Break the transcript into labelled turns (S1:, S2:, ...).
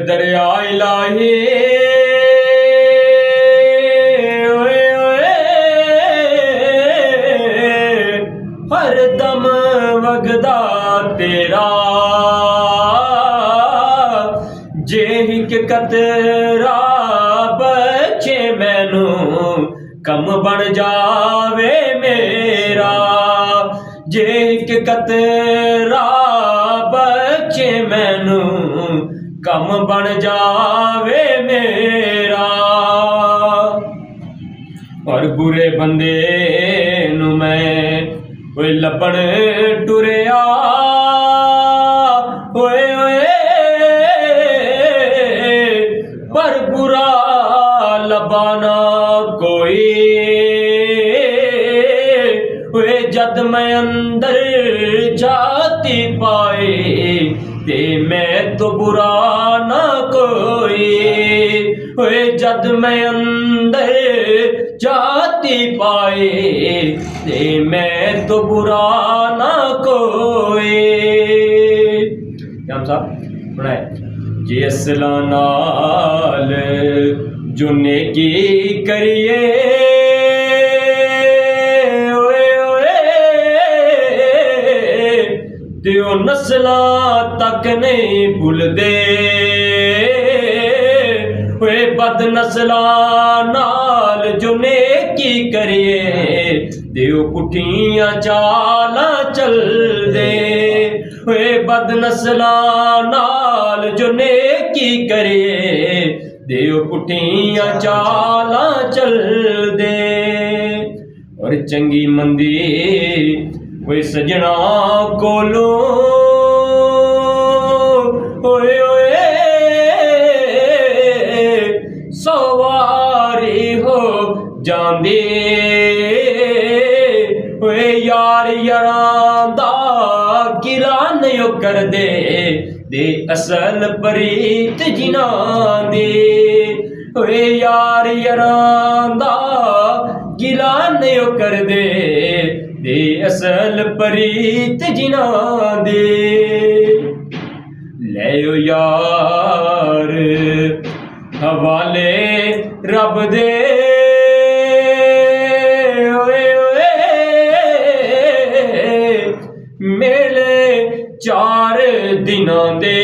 S1: दरिया इलाही ओए ओए हर दम वगदा तेरा जे हिक कतरा बचे मैनू कम बन जावे मेरा जे हिक कतरा बचे मैनू कम बन जावे मेरा। और बुरे बंदे नू मैं ओए लभण टुरिया ओए ओए पर बुरा लबाना कोई ओए जद मैं अंदर जाती पाए ते मैं तो बुरा ना कोई ओए जद मैं अंदर जाती पाए ते मैं तो बुरा ना कोई। हम साहब बनाए जे असला नाल जो नेकी करिए ते ओ नस्ला तक नहीं भुलदे ओए बद नस्ला नाल जो नेकी करिए ते ओ पुठियां चालां चलदे ओए बद नस्ला नाल जो नेकी करिए ते ओ पुठियां चालां चलदे। और चंगी मंदी ओए सजना कोलो ओए ओए सवारी हो जांदी ओए यार यारां दा गिला नहीं करदे दे असल प्रीत जिन्हां दी ओए यार यारां दा गिला नहीं करदे दे असल प्रीत जिन्हां दे। ले यार हवाले रब दे ओए ओए मेले 4 दिनां दे